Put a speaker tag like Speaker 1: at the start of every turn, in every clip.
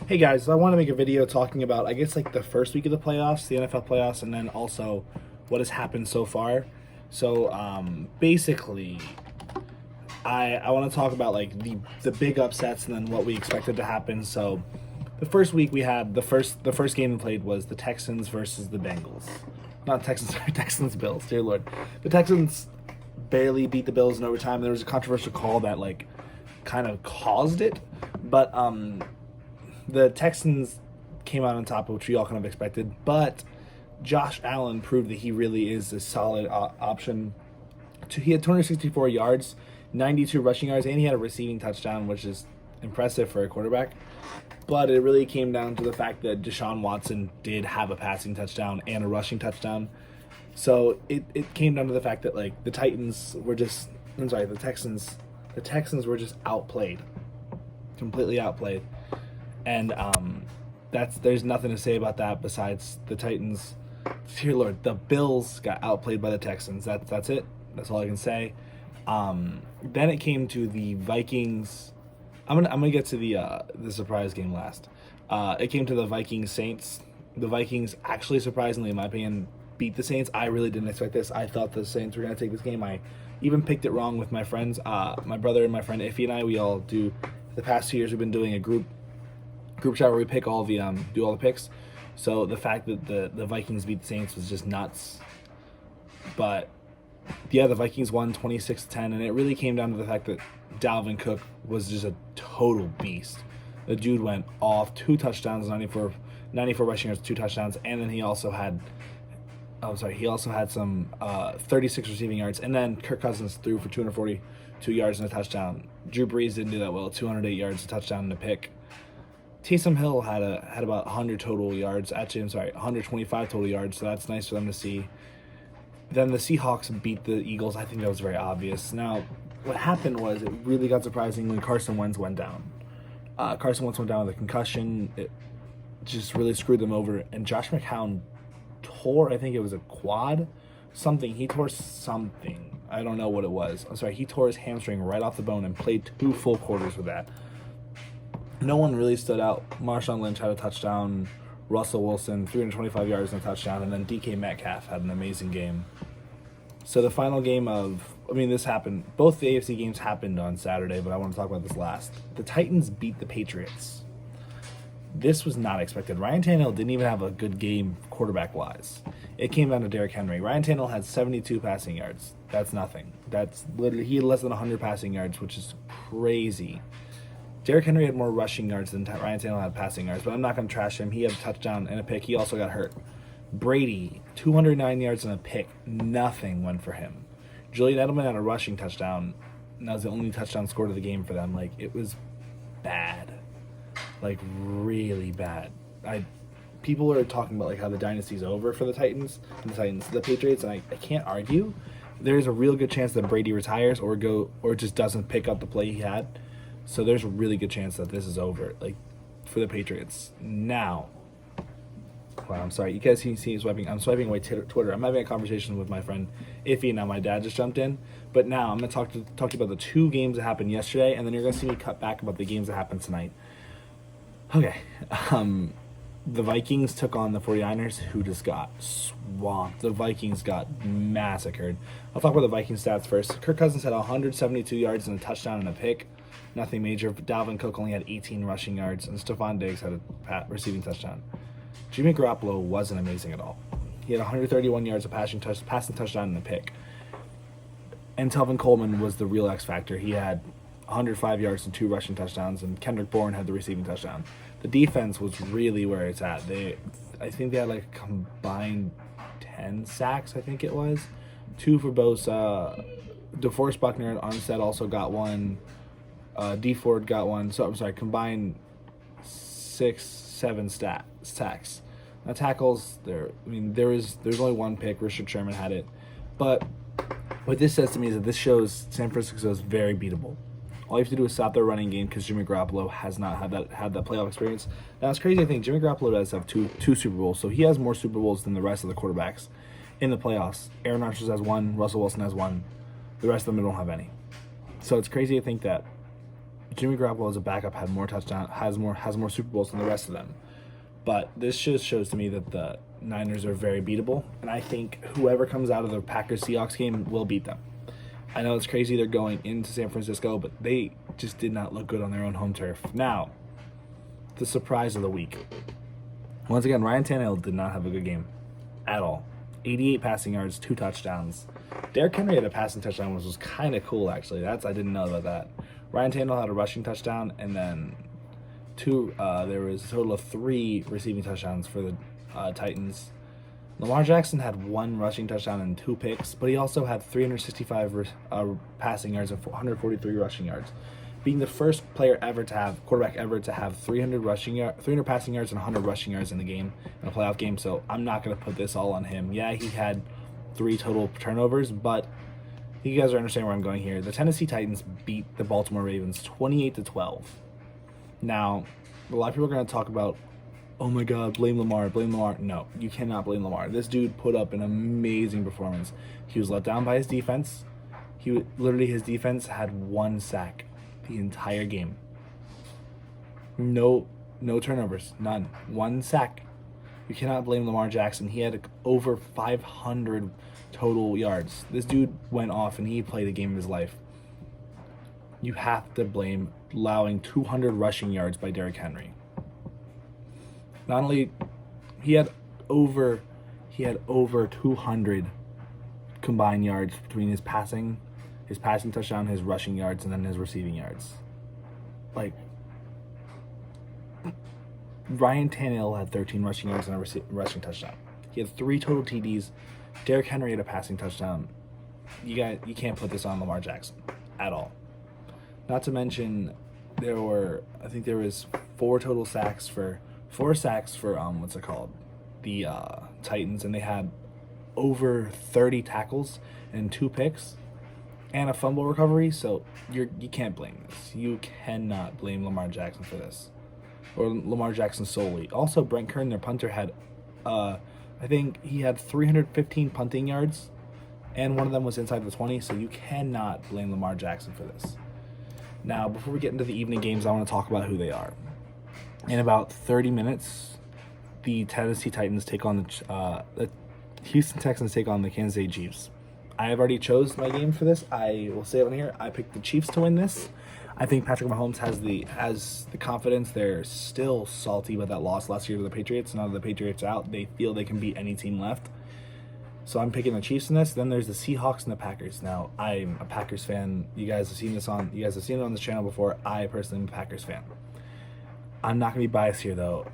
Speaker 1: Hey guys, I want to make a video talking about, I guess, like the first week of the playoffs, the NFL playoffs, and then also what has happened so far. Basically, I want to talk about like the big upsets and then what we expected to happen. So, the first week we had the first game we played was the Texans versus the Bengals, not Texans, sorry, Texans Bills. Dear Lord, the Texans barely beat the Bills in overtime. There was a controversial call that like kind of caused it, but the Texans came out on top, which we all kind of expected. But Josh Allen proved that he really is a solid option. He had 264 yards, 92 rushing yards, and he had a receiving touchdown, which is impressive for a quarterback. But it really came down to the fact that Deshaun Watson did have a passing touchdown and a rushing touchdown. So it came down to the fact that like the Titans were just, I'm sorry, the Texans were just outplayed, completely outplayed. And there's nothing to say about that besides the Titans. Dear Lord, the Bills got outplayed by the Texans. That's it. That's all I can say. Then it came to the Vikings. I'm gonna get to the surprise game last. It came to the Vikings Saints. The Vikings actually, surprisingly, in my opinion, beat the Saints. I really didn't expect this. I thought the Saints were gonna take this game. I even picked it wrong with my friends. My brother and my friend Iffy and I. We all do. The past 2 years, we've been doing a group chat where we pick all the do all the picks. So the fact that the Vikings beat the Saints was just nuts. But yeah, the Vikings won 26-10, and it really came down to the fact that Dalvin Cook was just a total beast. The dude went off, 2 touchdowns, 94 rushing yards, 2 touchdowns, and then he also had some 36 receiving yards, and then Kirk Cousins threw for 242 yards and a touchdown. Drew Brees didn't do that well, 208 yards, a touchdown, and a pick. Taysom Hill had about 100 total yards. Actually, I'm sorry, 125 total yards. So that's nice for them to see. Then the Seahawks beat the Eagles. I think that was very obvious. Now, what happened was it really got surprising when Carson Wentz went down. Carson Wentz went down with a concussion. It just really screwed them over. And Josh McCown tore, I think it was a quad, something. He tore something. I don't know what it was. I'm sorry. He tore his hamstring right off the bone and played 2 full quarters with that. No one really stood out. Marshawn Lynch had a touchdown. Russell Wilson, 325 yards and a touchdown. And then DK Metcalf had an amazing game. So the final game this happened. Both the AFC games happened on Saturday, but I want to talk about this last. The Titans beat the Patriots. This was not expected. Ryan Tannehill didn't even have a good game quarterback-wise. It came down to Derrick Henry. Ryan Tannehill had 72 passing yards. That's nothing. That's literally, he had less than 100 passing yards, which is crazy. Derrick Henry had more rushing yards than Ryan Tannehill had passing yards, but I'm not going to trash him. He had a touchdown and a pick. He also got hurt. Brady, 209 yards and a pick. Nothing went for him. Julian Edelman had a rushing touchdown, and that was the only touchdown scored of the game for them. Like, it was bad. Like, really bad. People are talking about like how the dynasty's over for the Patriots, and I can't argue. There's a real good chance that Brady retires or just doesn't pick up the play he had. So there's a really good chance that this is over, like, for the Patriots. Now, wow, I'm sorry. You guys see me swiping. I'm swiping away Twitter. I'm having a conversation with my friend Iffy, and now my dad just jumped in. But now I'm going to talk to you about the 2 games that happened yesterday, and then you're going to see me cut back about the games that happened tonight. Okay. The Vikings took on the 49ers, who just got swamped. The Vikings got massacred. I'll talk about the Vikings stats first. Kirk Cousins had 172 yards and a touchdown and a pick. Nothing major. Dalvin Cook only had 18 rushing yards, and Stephon Diggs had a receiving touchdown. Jimmy Garoppolo wasn't amazing at all. He had 131 yards of passing touchdown and a pick. And Telvin Coleman was the real X factor. He had 105 yards and 2 rushing touchdowns, and Kendrick Bourne had the receiving touchdown. The defense was really where it's at. I think they had like a combined 10 sacks, I think it was. 2 for Bosa. DeForest Buckner and Armstead also got 1. D Ford got 1. So I'm sorry, combined 6-7 sacks. Now tackles, there's only 1 pick. Richard Sherman had it. But what this says to me is that this shows San Francisco is very beatable. All you have to do is stop their running game because Jimmy Garoppolo has not had that playoff experience. Now it's crazy to think Jimmy Garoppolo does have two Super Bowls, so he has more Super Bowls than the rest of the quarterbacks in the playoffs. Aaron Rodgers has 1, Russell Wilson has 1. The rest of them don't have any. So it's crazy to think that Jimmy Garoppolo as a backup has more Super Bowls than the rest of them. But this just shows to me that the Niners are very beatable, and I think whoever comes out of the Packers-Seahawks game will beat them. I know it's crazy they're going into San Francisco, but they just did not look good on their own home turf. Now, the surprise of the week. Once again, Ryan Tannehill did not have a good game at all. 88 passing yards, 2 touchdowns. Derrick Henry had a passing touchdown, which was kind of cool, actually. I didn't know about that. Ryan Tannehill had a rushing touchdown, and then there was a total of 3 receiving touchdowns for the Titans. Lamar Jackson had 1 rushing touchdown and 2 picks, but he also had 365 passing yards and 143 rushing yards, being the first quarterback ever to have 300 passing yards and 100 rushing yards in the game, in a playoff game. So I'm not going to put this all on him. Yeah, he had 3 total turnovers, but you guys are understanding where I'm going here. The Tennessee Titans beat the Baltimore Ravens 28-12. Now, a lot of people are going to talk about, oh my God, blame Lamar. No, you cannot blame Lamar. This dude put up an amazing performance. He was let down by his defense. His defense had 1 sack the entire game. No turnovers, none. 1 sack. You cannot blame Lamar Jackson. He had over 500 total yards. This dude went off and he played a game of his life. You have to blame allowing 200 rushing yards by Derrick Henry. Not only he had over 200 combined yards between his passing touchdown, his rushing yards, and then his receiving yards. Like, Ryan Tannehill had 13 rushing yards and a rushing touchdown. He had 3 total TDs. Derrick Henry had a passing touchdown. You can't put this on Lamar Jackson at all. Not to mention, there was 4 sacks for the Titans, and they had over 30 tackles and 2 picks and a fumble recovery. So you can't blame this. You cannot blame Lamar Jackson for this, or Lamar Jackson solely. Also, Brent Kern, their punter, had I think he had 315 punting yards, and one of them was inside the 20. So you cannot blame Lamar Jackson for this. Now, before we get into the evening games, I want to talk about who they are. In about 30 minutes, the Tennessee Titans take on the Houston Texans take on the Kansas City Chiefs. I have already chose my game for this. I will say it on here. I picked the Chiefs to win this. I think Patrick Mahomes has the confidence. They're still salty with that loss last year to the Patriots. Now that the Patriots are out, they feel they can beat any team left. So I'm picking the Chiefs in this. Then there's the Seahawks and the Packers. Now, I'm a Packers fan. You guys have seen it on this channel before. I personally am a Packers fan. I'm not going to be biased here, though.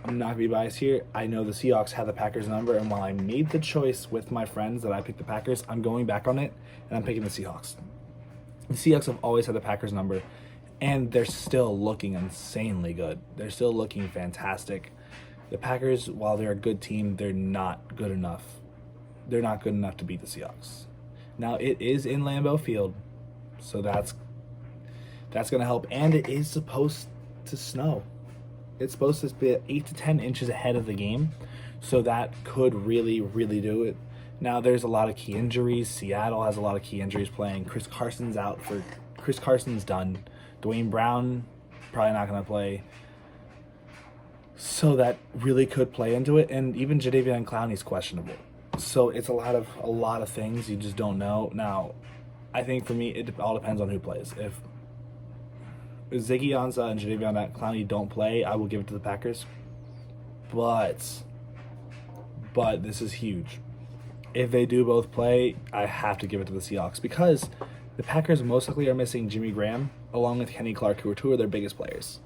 Speaker 1: I know the Seahawks have the Packers number, and while I made the choice with my friends that I picked the Packers, I'm going back on it, and I'm picking the Seahawks. The Seahawks have always had the Packers number, and they're still looking insanely good. They're still looking fantastic. The Packers, while they're a good team, they're not good enough. They're not good enough to beat the Seahawks. Now, it is in Lambeau Field, so that's going to help, and it is supposed to snow. It's supposed to be 8 to 10 inches ahead of the game, so that could really, really do it. Now, there's a lot of key injuries. Seattle has a lot of key injuries playing. Chris Carson's done. Dwayne Brown, probably not going to play. So that really could play into it, and even Jadeveon Clowney's questionable. So it's a lot of things you just don't know. Now, I think for me, it all depends on who plays. If Ziggy Ansah and Jadeveon Clowney don't play, I will give it to the Packers. But this is huge. If they do both play, I have to give it to the Seahawks, because the Packers most likely are missing Jimmy Graham along with Kenny Clark, who are 2 of their biggest players.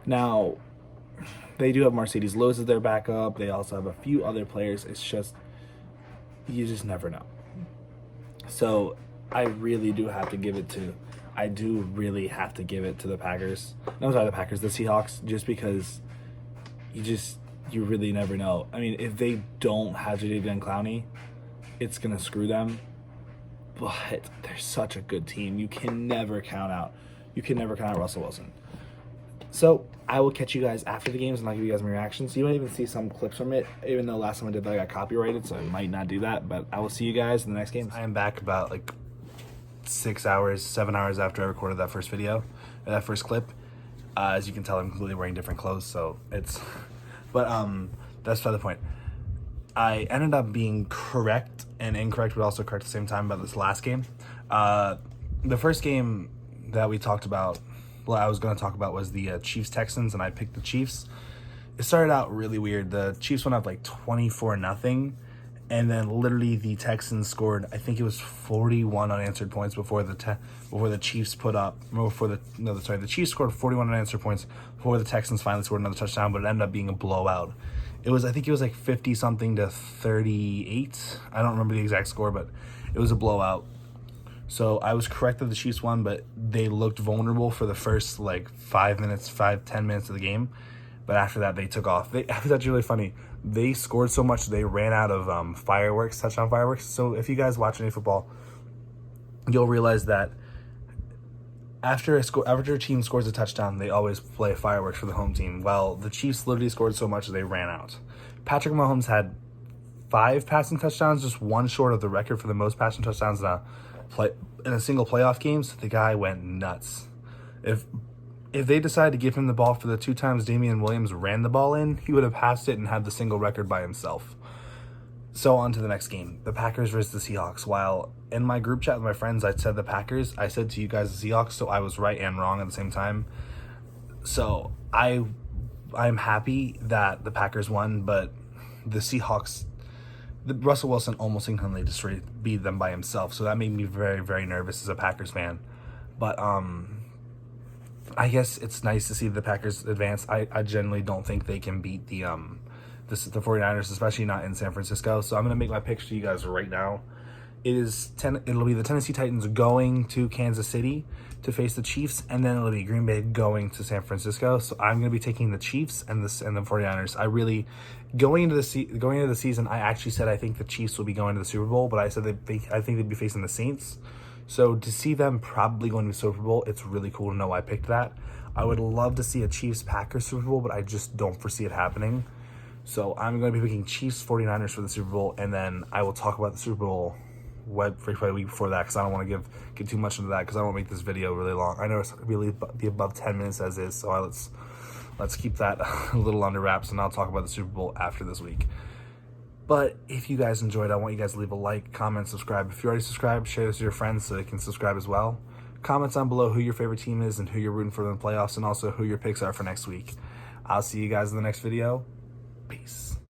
Speaker 1: Now, they do have Mercedes Lewis as their backup. They also have a few other players. It's just, you just never know. So I really do have to give it to the Packers. No, sorry, the Seahawks, just because you really never know. I mean, if they don't have Jadeveon Clowney, it's going to screw them. But they're such a good team. You can never count out Russell Wilson. So I will catch you guys after the games, and I'll give you guys my reactions. You might even see some clips from it, even though last time I did that I got copyrighted, so I might not do that. But I will see you guys in the next games. I am back about 7 hours after I recorded that first video, that first clip. As you can tell, I'm completely wearing different clothes, so it's, but that's by the point. I ended up being correct and incorrect, but also correct at the same time about this last game. The first game that we talked about, well, I was going to talk about was the Chiefs-Texans, and I picked the Chiefs. It started out really weird. The Chiefs went up like 24-0, and then literally the Texans scored, I think it was 41 unanswered points before the Chiefs the Chiefs scored 41 unanswered points before the Texans finally scored another touchdown, but it ended up being a blowout. I think it was like 50-something to 38. I don't remember the exact score, but it was a blowout. So I was correct that the Chiefs won, but they looked vulnerable for the first like 10 minutes of the game. But after that, they took off. It was actually really funny. They scored so much, they ran out of touchdown fireworks. So if you guys watch any football, you'll realize that after a team scores a touchdown, they always play fireworks for the home team. Well, the Chiefs literally scored so much they ran out. Patrick Mahomes had 5 passing touchdowns, just one short of the record for the most passing touchdowns in a single playoff game. So the guy went nuts. If they decided to give him the ball for the 2 times Damian Williams ran the ball in, he would have passed it and had the single record by himself. So on to the next game, the Packers versus the Seahawks. While in my group chat with my friends, I said the Packers, I said to you guys the Seahawks, so I was right and wrong at the same time. So I'm happy that the Packers won, but the Seahawks, Russell Wilson almost single-handedly beat them by himself. So that made me very, very nervous as a Packers fan. But I guess it's nice to see the Packers advance. I generally don't think they can beat the 49ers, especially not in San Francisco. So I'm going to make my picks to you guys right now. It'll be the Tennessee Titans going to Kansas City to face the Chiefs, and then it'll be Green Bay going to San Francisco. So I'm going to be taking the Chiefs and the 49ers. Going into the season, I actually said I think the Chiefs will be going to the Super Bowl, but I said I think they'd be facing the Saints. So to see them probably going to the Super Bowl, it's really cool to know I picked that. I would love to see a Chiefs-Packers Super Bowl, but I just don't foresee it happening. So I'm going to be picking Chiefs 49ers for the Super Bowl, and then I will talk about the Super Bowl a week before that, because I don't want to get too much into that, because I don't want to make this video really long. I know it's really be above 10 minutes as is, so let's keep that a little under wraps, and I'll talk about the Super Bowl after this week. But if you guys enjoyed, I want you guys to leave a like, comment, subscribe. If you already subscribed, share this with your friends so they can subscribe as well. Comments down below who your favorite team is and who you're rooting for in the playoffs, and also who your picks are for next week. I'll see you guys in the next video. Peace.